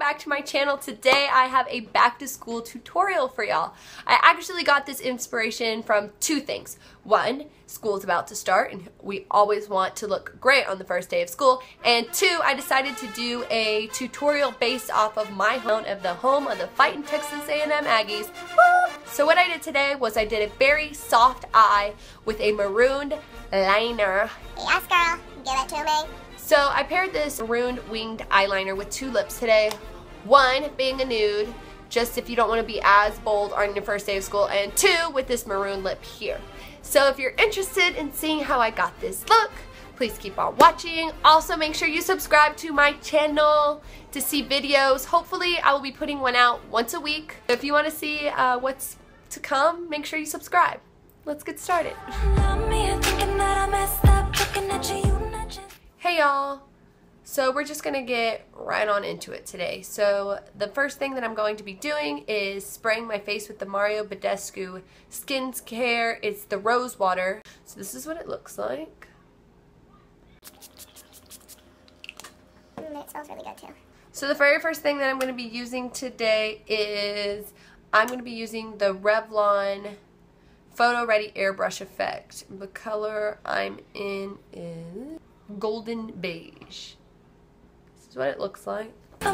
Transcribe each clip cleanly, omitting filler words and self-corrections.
back to my channel. Today I have a back to school tutorial for y'all. I actually got this inspiration from two things. One, school's about to start and we always want to look great on the first day of school. And two, I decided to do a tutorial based off of my home of the home of the Fightin' Texas A&M Aggies. Woo! So what I did today was I did a very soft eye with a marooned liner. Yes, girl. Give it to me. So I paired this marooned winged eyeliner with two lips today. One being a nude, just if you don't want to be as bold on your first day of school, and two with this maroon lip here. So if you're interested in seeing how I got this look, please keep on watching. Also make sure you subscribe to my channel to see videos. Hopefully I will be putting one out once a week. If you want to see what's to come, make sure you subscribe. Let's get started. Hey y'all, so we're just gonna get right on into it today. So the first thing that I'm going to be doing is spraying my face with the Mario Badescu skincare. It's the rose water. So this is what it looks like. It smells really good too. So the very first thing that I'm going to be using today is I'm going to be using the Revlon Photo Ready Airbrush Effect. The color I'm in is golden beige. This is what it looks like. The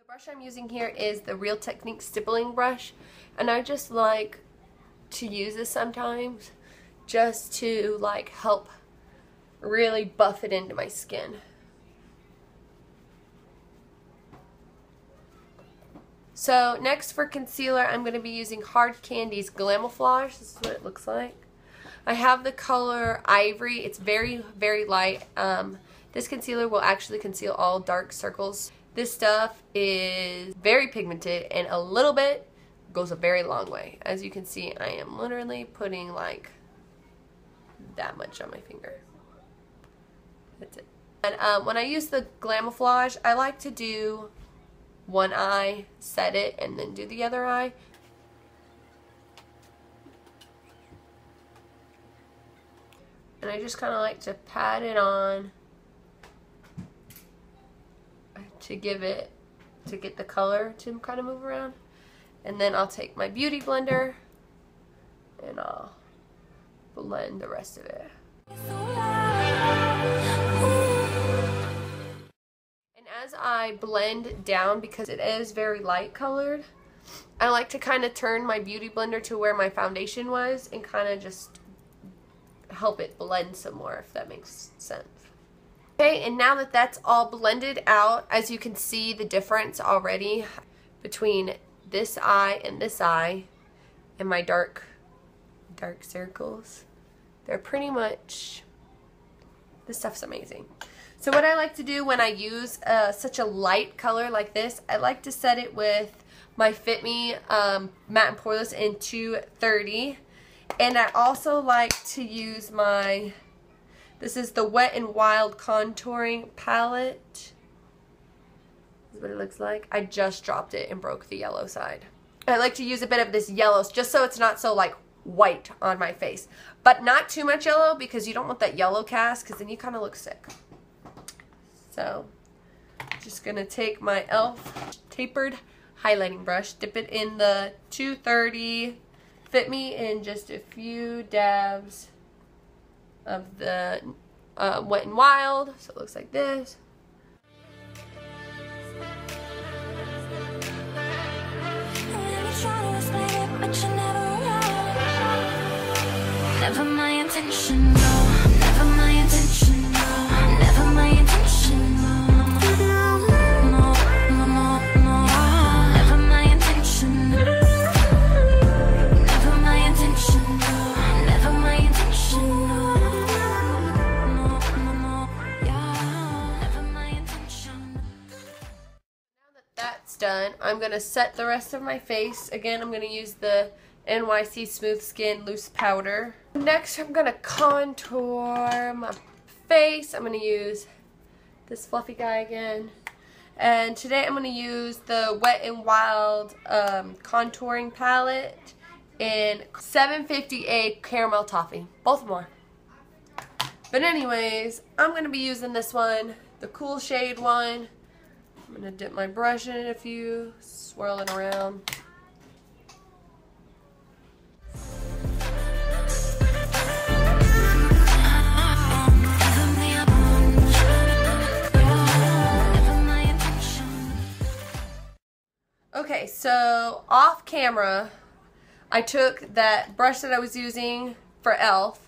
brush I'm using here is the Real Technique stippling brush, and I just like to use this sometimes just to like help really buff it into my skin. So next for concealer, I'm going to be using Hard Candy's Glamouflage. This is what it looks like. I have the color Ivory. It's very, very light. This concealer will actually conceal all dark circles. This stuff is very pigmented and a little bit goes a very long way. As you can see, I am literally putting like that much on my finger. That's it. And when I use the Glamouflage, I like to do one eye, set it, and then do the other eye. And I just kind of like to pat it on to get the color to kind of move around. And then I'll take my beauty blender and I'll blend the rest of it. As I blend down, because it is very light colored, I like to kind of turn my beauty blender to where my foundation was and kind of just help it blend some more, if that makes sense. Okay, and now that that's all blended out, as you can see the difference already between this eye and my dark circles. They're pretty much, this stuff's amazing. So what I like to do when I use such a light color like this, I like to set it with my Fit Me Matte and Poreless in 230. And I also like to use this is the Wet n Wild Contouring Palette. This is what it looks like. I just dropped it and broke the yellow side. I like to use a bit of this yellow just so it's not so like white on my face. But not too much yellow because you don't want that yellow cast because then you kind of look sick. So, just going to take my e.l.f. tapered highlighting brush, dip it in the 230, Fit Me in just a few dabs of the Wet n Wild, so it looks like this. Never my intention, no. Never my intention, no. Never my intention, no. No, no, no, no. Never my intention. Never my intention, no. Never my intention, no. No, no, no. Yeah. Never my intention. Now that that's done, I'm going to set the rest of my face. Again, I'm going to use the NYC Smooth Skin Loose Powder. Next, I'm going to contour my face. I'm going to use this fluffy guy again. And today I'm going to use the Wet n Wild contouring palette in 750A Caramel Toffee. Both of them are. But anyways, I'm going to be using this one, the Cool Shade one. I'm going to dip my brush in it a few, swirl it around. Okay, so off camera, I took that brush that I was using for e.l.f.,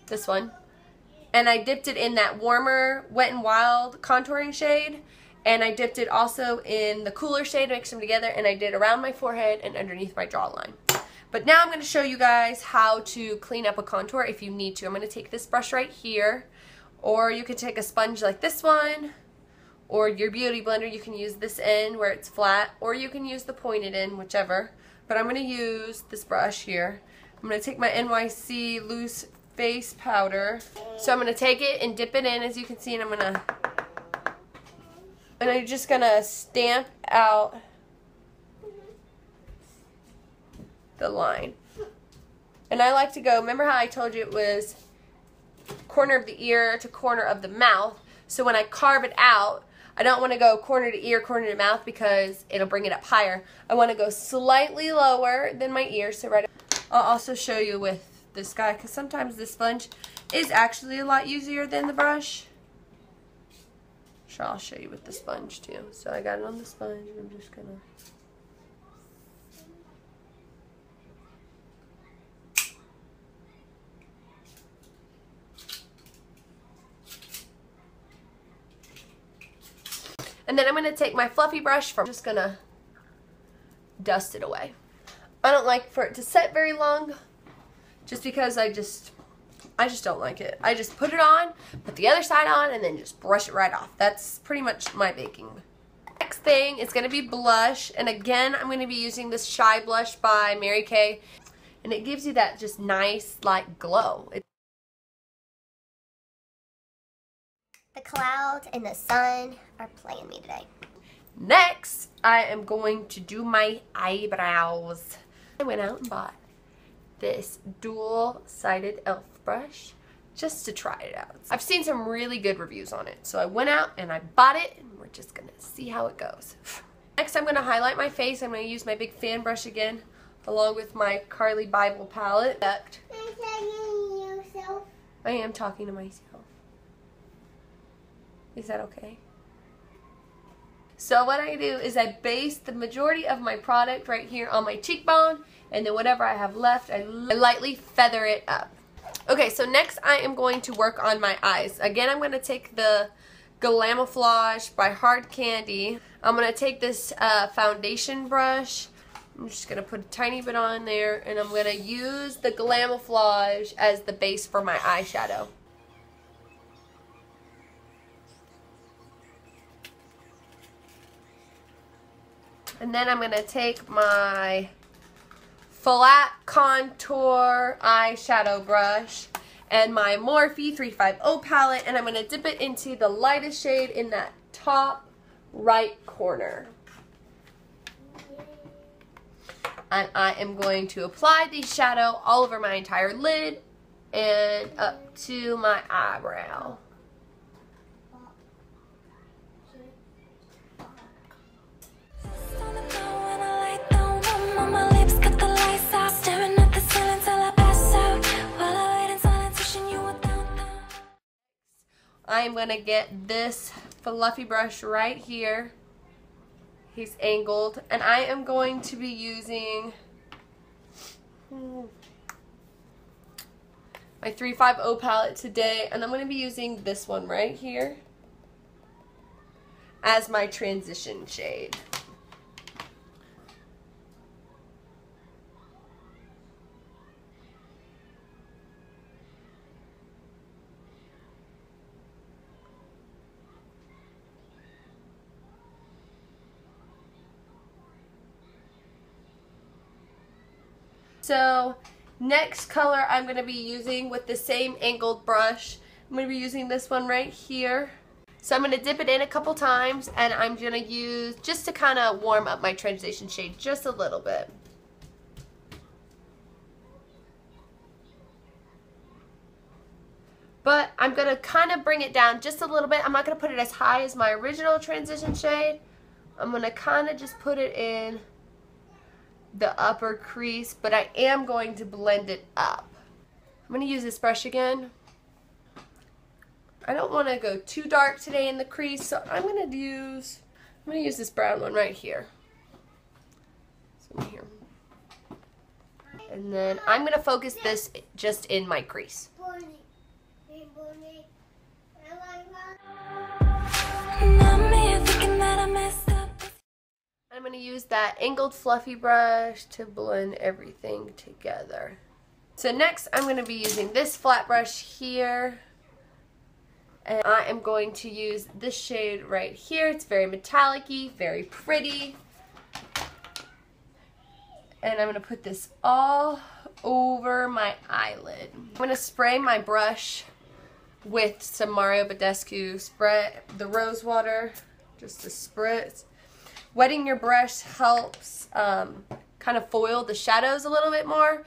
this one, and I dipped it in that warmer Wet n Wild contouring shade, and I dipped it also in the cooler shade, mixed them together, and I did around my forehead and underneath my jawline. But now I'm going to show you guys how to clean up a contour if you need to. I'm going to take this brush right here, or you could take a sponge like this one, or your beauty blender. You can use this end where it's flat, or you can use the pointed end, whichever. But I'm going to use this brush here. I'm going to take my NYC loose face powder. So I'm going to take it and dip it in, as you can see, and I'm just going to stamp out the line. And I like to go, remember how I told you it was corner of the ear to corner of the mouth? So when I carve it out, I don't want to go corner to ear, corner to mouth, because it'll bring it up higher. I want to go slightly lower than my ear. So right, I'll also show you with this guy, because sometimes the sponge is actually a lot easier than the brush. Sure, I'll show you with the sponge too. So I got it on the sponge, and I'm just gonna. And then I'm going to take my fluffy brush, I'm just going to dust it away. I don't like for it to set very long, just because I just don't like it. I just put it on, put the other side on, and then just brush it right off. That's pretty much my baking. Next thing is going to be blush, and again I'm going to be using this Shy Blush by Mary Kay, and it gives you that just nice like glow. The clouds and the sun are playing me today. Next, I am going to do my eyebrows. I went out and bought this dual-sided e.l.f. brush just to try it out. I've seen some really good reviews on it, so I went out and I bought it, and we're just going to see how it goes. Next, I'm going to highlight my face. I'm going to use my big fan brush again, along with my Carly Bible palette. I am talking to myself. Is that okay? So what I do is I base the majority of my product right here on my cheekbone, and then whatever I have left, I lightly feather it up. Okay, so next I am going to work on my eyes. Again, I'm going to take the Glamouflage by Hard Candy. I'm going to take this foundation brush. I'm just going to put a tiny bit on there, and I'm going to use the Glamouflage as the base for my eyeshadow. And then I'm going to take my flat contour eyeshadow brush and my Morphe 350 palette, and I'm going to dip it into the lightest shade in that top right corner. And I am going to apply the shadow all over my entire lid and up to my eyebrow. I'm going to get this fluffy brush right here. He's angled, and I am going to be using my 350 palette today, and I'm going to be using this one right here as my transition shade. So next color I'm going to be using with the same angled brush, I'm going to be using this one right here. So I'm going to dip it in a couple times, and I'm going to use, just to kind of warm up my transition shade just a little bit. But I'm going to kind of bring it down just a little bit. I'm not going to put it as high as my original transition shade. I'm going to kind of just put it in the upper crease, but I am going to blend it up. I'm going to use this brush again. I don't want to go too dark today in the crease, so I'm going to use this brown one right here. So here. And then I'm going to focus this just in my crease. I'm going to use that angled fluffy brush to blend everything together. So next I'm going to be using this flat brush here. And I am going to use this shade right here. It's very metallic-y, very pretty. And I'm going to put this all over my eyelid. I'm going to spray my brush with some Mario Badescu spray, the rose water, just a spritz. Wetting your brush helps kind of foil the shadows a little bit more.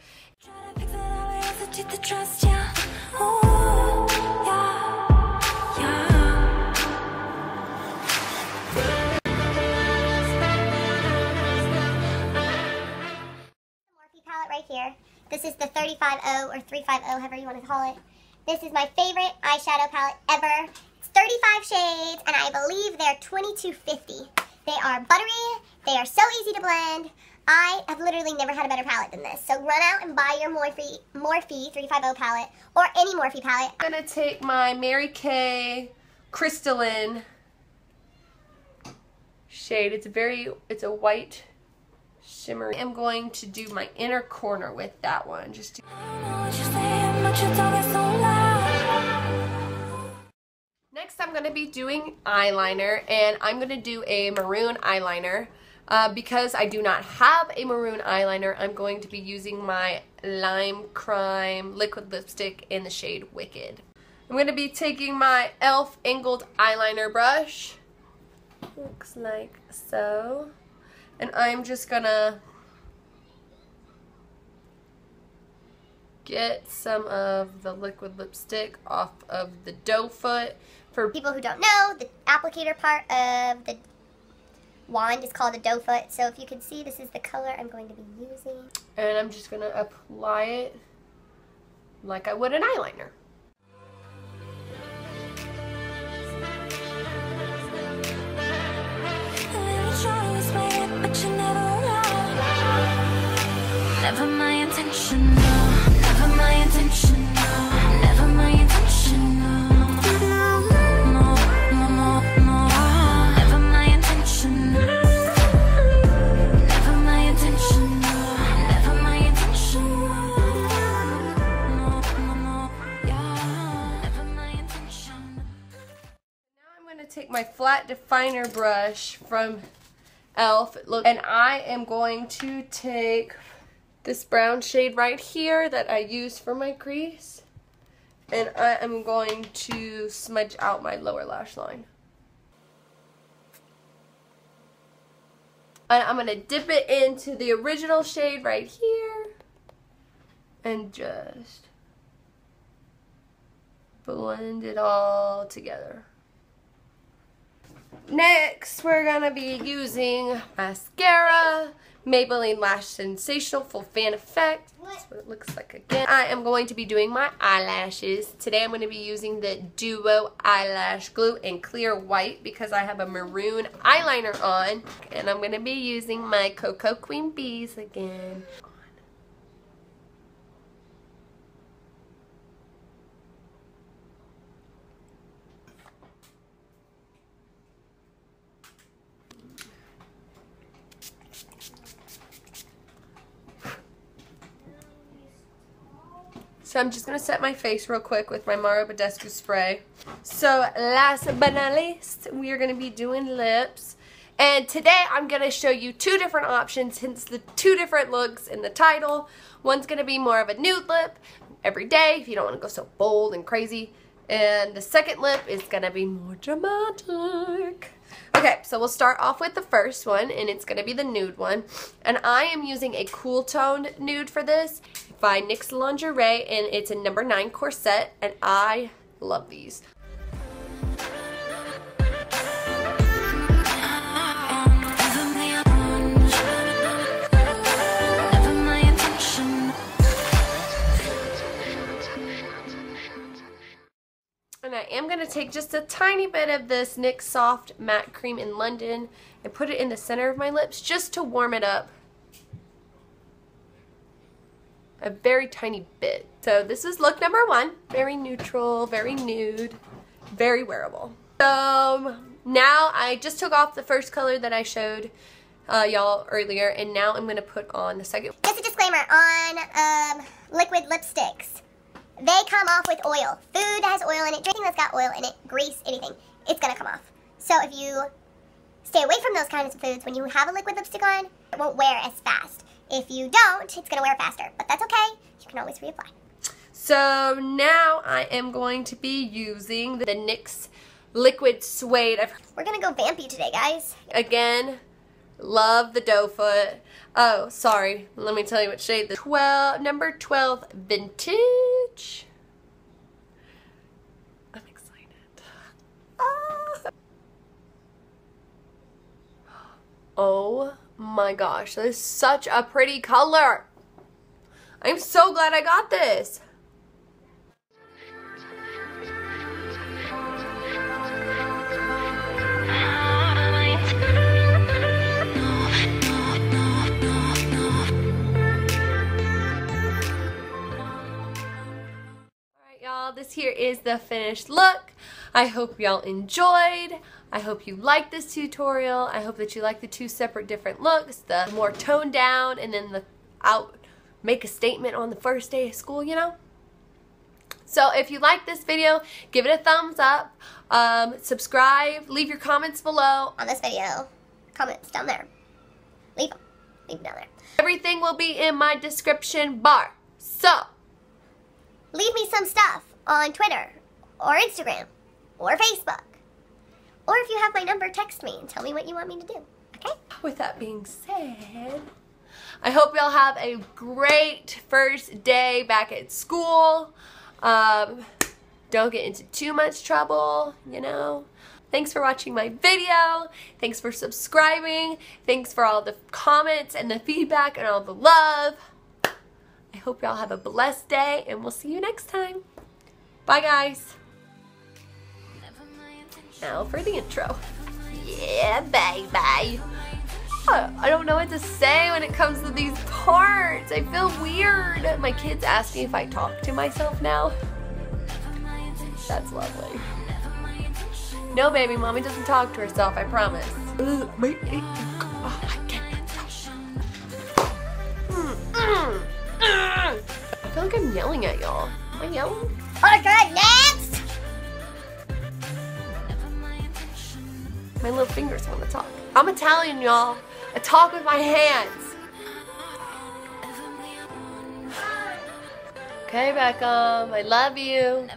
Palette right here. This is the 350 or 350, however you want to call it. This is my favorite eyeshadow palette ever. It's 35 shades, and I believe they're $22.50. They are buttery. They are so easy to blend. I have literally never had a better palette than this. So run out and buy your Morphe 350 palette or any Morphe palette. I'm going to take my Mary Kay Crystalline shade. It's a white shimmer. I am going to do my inner corner with that one. Next I'm going to be doing eyeliner, and I'm going to do a maroon eyeliner. Because I do not have a maroon eyeliner, I'm going to be using my Lime Crime liquid lipstick in the shade Wicked. I'm going to be taking my e.l.f. angled eyeliner brush. Looks like so. And I'm just going to get some of the liquid lipstick off of the doe foot. For people who don't know, the applicator part of the wand is called a doe foot. So if you can see, this is the color I'm going to be using. And I'm just going to apply it like I would an eyeliner. Never my intention, no. Never my intention, no. Never my intention, no. No, no, no, no. Never my intention, no. Never my intention, no. Never my intention, no. No, no, yeah. Never my intention. Now I'm going to take my flat definer brush from e.l.f. and I am going to take this brown shade right here that I use for my crease, and I am going to smudge out my lower lash line. And I'm going to dip it into the original shade right here and just blend it all together. Next, we're going to be using mascara, Maybelline Lash Sensational Full Fan Effect. That's what it looks like again. I am going to be doing my eyelashes. Today I'm going to be using the Duo Eyelash Glue in Clear White because I have a maroon eyeliner on. And I'm going to be using my Cocoa Queen Bees again. So I'm just going to set my face real quick with my Mario Badescu spray. So last but not least, we are going to be doing lips. And today I'm going to show you two different options, hence the two different looks in the title. One's going to be more of a nude lip every day if you don't want to go so bold and crazy. And the second lip is gonna be more dramatic. Okay, so we'll start off with the first one, and it's gonna be the nude one. And I am using a cool toned nude for this by NYX Lingerie, and it's a number 9 corset, and I love these. And I am going to take just a tiny bit of this NYX Soft Matte Cream in London and put it in the center of my lips just to warm it up. A very tiny bit. So this is look number 1. Very neutral, very nude, very wearable. So now I just took off the first color that I showed y'all earlier, and now I'm going to put on the second. Just a disclaimer on liquid lipsticks. They come off with oil. Food that has oil in it, drinking that's got oil in it, grease, anything, it's going to come off. So if you stay away from those kinds of foods when you have a liquid lipstick on, it won't wear as fast. If you don't, it's going to wear faster. But that's okay. You can always reapply. So now I am going to be using the NYX Liquid Suede. We're going to go vampy today, guys. Again, love the doe foot. Oh, sorry. Let me tell you what shade. Number 12 Vintage. I'm excited. Ah. Oh my gosh, that is such a pretty color. I'm so glad I got this. Y'all, this here is the finished look. I hope y'all enjoyed. I hope you liked this tutorial. I hope that you like the two separate different looks, the more toned down and then the make a statement on the first day of school, you know. So if you like this video, give it a thumbs up, subscribe, leave your comments below on this video. Comments down there. Leave them down there. Everything will be in my description bar. So leave me some stuff on Twitter or Instagram or Facebook. Or if you have my number, text me and tell me what you want me to do, okay? With that being said, I hope y'all have a great first day back at school. Don't get into too much trouble, you know. Thanks for watching my video. Thanks for subscribing. Thanks for all the comments and the feedback and all the love. I hope y'all have a blessed day, and we'll see you next time. Bye, guys. Now for the intro. Yeah, bye-bye. I don't know what to say when it comes to these parts. I feel weird. My kids ask me if I talk to myself now. That's lovely. No, baby, mommy doesn't talk to herself, I promise. I feel like I'm yelling at y'all. Am I yelling? Okay, next! My little fingers want to talk. I'm Italian, y'all. I talk with my hands. Okay, Beckham, I love you.